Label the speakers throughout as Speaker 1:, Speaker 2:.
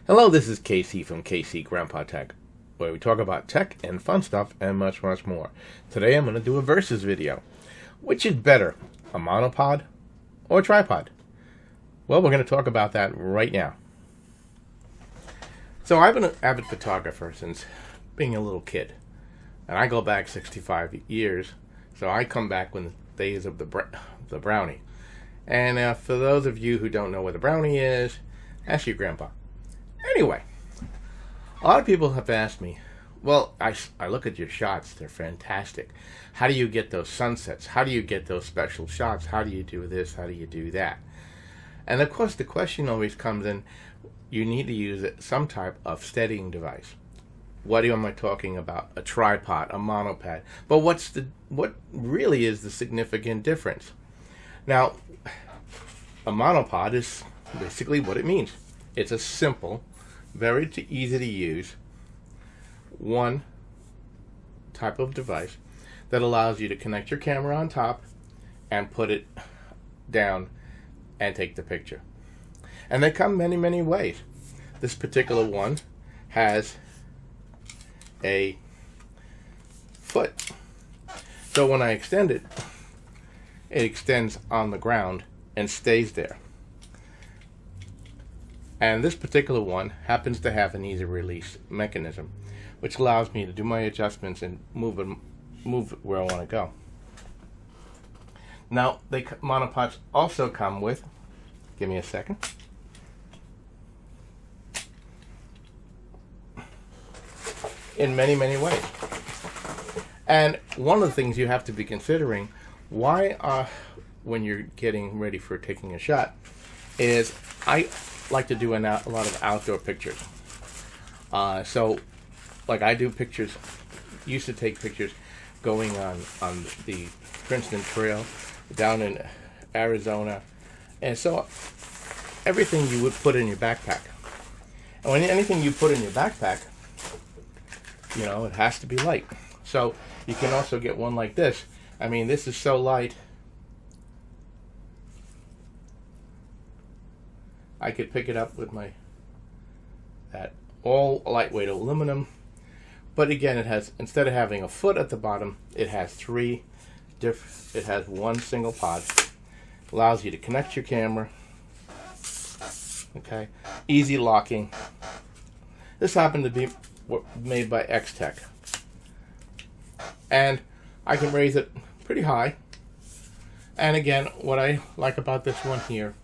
Speaker 1: Hello, this is KC from KC Grandpa Tech, where we talk about tech and fun stuff and much, much more. Today I'm going to do a versus video. Which is better, a monopod or a tripod? Well, we're going to talk about that right now. So I've been an avid photographer since being a little kid. And I go back 65 years, so I come back when the days of the brownie. And for those of you who don't know what the brownie is, ask your grandpa. Anyway, a lot of people have asked me, well, I look at your shots, they're fantastic. How do you get those sunsets? How do you get those special shots? How do you do this? How do you do that? And of course the question always comes in, you need to use some type of steadying device. What am I talking about? A tripod, a monopod. But what really is the significant difference? Now, a monopod is basically what it means. It's a simple, very easy to use, one type of device that allows you to connect your camera on top and put it down and take the picture. And they come many, many ways. This particular one has a foot. So when I extend it, it extends on the ground and stays there. And this particular one happens to have an easy release mechanism, which allows me to do my adjustments and move it where I want to go. Now, monopods also come with, give me a second, in many, many ways. And one of the things you have to be considering, when you're getting ready for taking a shot, is I like to do a lot of outdoor pictures. So, like I do pictures, used to take pictures going on the Princeton Trail down in Arizona. And so, everything you would put in your backpack. And when anything you put in your backpack, you know, it has to be light. So, you can also get one like this. I mean, this is so light, I could pick it up with that all lightweight aluminum. But again, it has, instead of having a foot at the bottom, it has it has one single pod. Allows you to connect your camera. Okay, easy locking. This happened to be made by X-Tech. And I can raise it pretty high. And again, what I like about this one here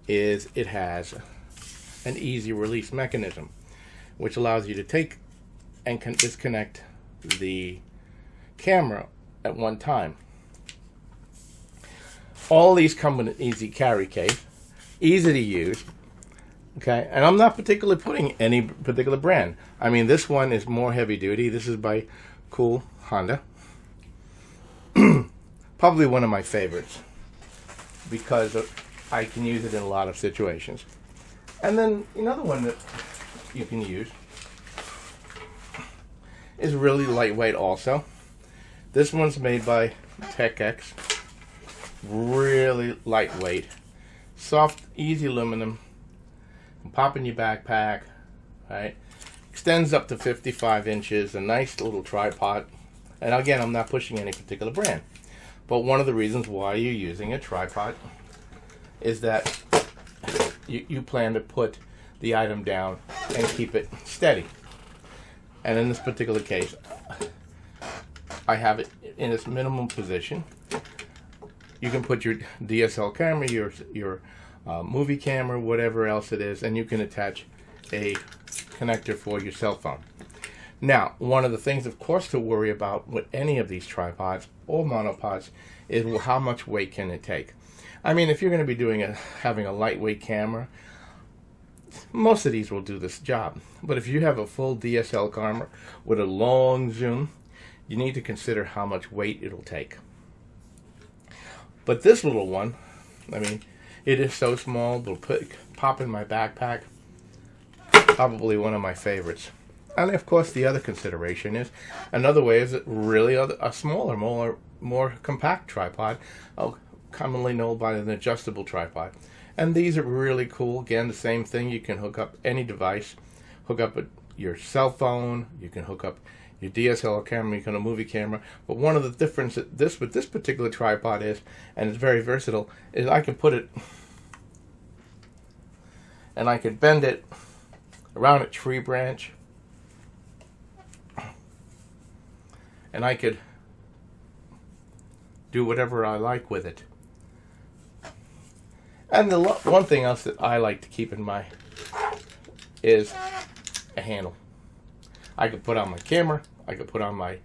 Speaker 1: is it has an easy release mechanism, which allows you to take and disconnect the camera at one time. All these come with an easy carry case, easy to use. Okay, and I'm not particularly putting any particular brand. I mean, this one is more heavy duty. This is by Cool Honda. Probably one of my favorites because I can use it in a lot of situations. And then another one that you can use is really lightweight also. This one's made by TechX. Really lightweight. Soft, easy aluminum. You can pop in your backpack. Right? Extends up to 55 inches. A nice little tripod. And again, I'm not pushing any particular brand. But one of the reasons why you're using a tripod is that you plan to put the item down and keep it steady. And in this particular case, I have it in its minimum position. You can put your DSL camera, your movie camera, whatever else it is, and you can attach a connector for your cell phone. Now, one of the things, of course, to worry about with any of these tripods or monopods is how much weight can it take. I mean, if you're going to be having a lightweight camera, most of these will do this job. But if you have a full DSL camera with a long zoom, you need to consider how much weight it'll take. But this little one, I mean, it is so small, it'll pop in my backpack. Probably one of my favorites. And of course, the other consideration is, another way is really a smaller, more compact tripod, commonly known by an adjustable tripod. And these are really cool. Again, the same thing. You can hook up any device. Hook up your cell phone. You can hook up your DSLR camera. You can a movie camera. But one of the differences with this particular tripod is, and it's very versatile, is I can put it and I can bend it around a tree branch, and I could do whatever I like with it. And the one thing else that I like to keep in mind is a handle. I could put on my camera. I could put on my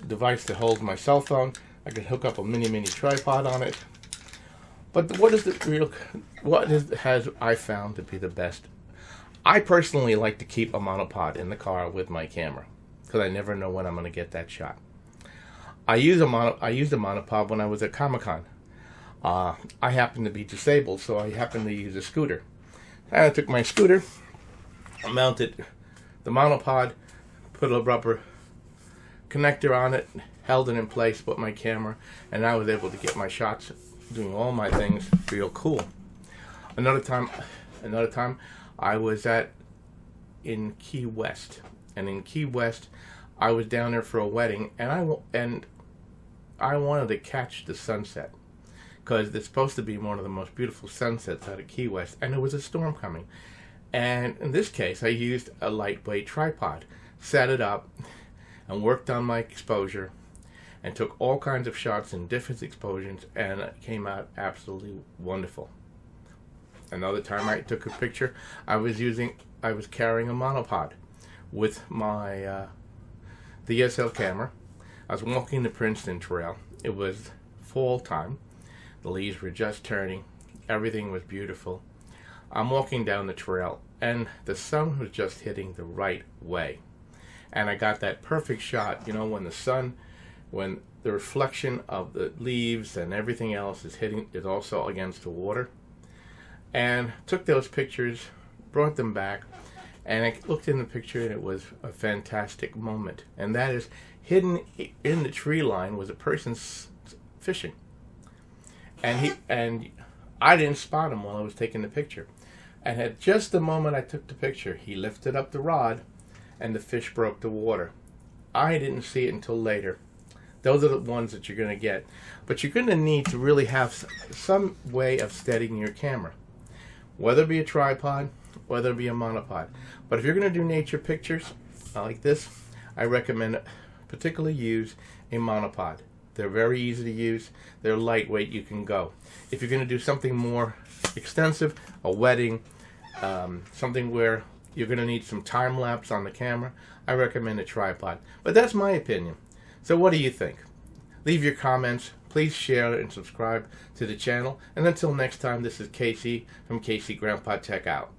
Speaker 1: device that holds my cell phone. I could hook up a mini tripod on it. But has I found to be the best? I personally like to keep a monopod in the car with my camera because I never know when I'm going to get that shot. I used a monopod when I was at Comic-Con. I happened to be disabled, so I happened to use a scooter. And I took my scooter, mounted the monopod, put a rubber connector on it, held it in place, put my camera, and I was able to get my shots, doing all my things real cool. Another time I was in Key West, and in Key West I was down there for a wedding, and I wanted to catch the sunset because it's supposed to be one of the most beautiful sunsets out of Key West, and there was a storm coming. And in this case, I used a lightweight tripod, set it up, and worked on my exposure, and took all kinds of shots in different exposures, and it came out absolutely wonderful. Another time I took a picture, I was carrying a monopod with my DSL camera. I was walking the Princeton Trail. It was fall time. The leaves were just turning. Everything was beautiful. I'm walking down the trail, and the sun was just hitting the right way. And I got that perfect shot, when the reflection of the leaves and everything else is also against the water. And took those pictures, brought them back, and I looked in the picture, and it was a fantastic moment. And that is, hidden in the tree line was a person fishing. And I didn't spot him while I was taking the picture. And at just the moment I took the picture, he lifted up the rod, and the fish broke the water. I didn't see it until later. Those are the ones that you're going to get. But you're going to need to really have some way of steadying your camera. Whether it be a tripod, whether it be a monopod. But if you're going to do nature pictures like this, I recommend particularly use a monopod. They're very easy to use. They're lightweight. You can go. If you're going to do something more extensive, a wedding, something where you're going to need some time lapse on the camera, I recommend a tripod. But that's my opinion. So what do you think? Leave your comments. Please share and subscribe to the channel. And until next time, this is Casey from Casey Grandpa Tech out.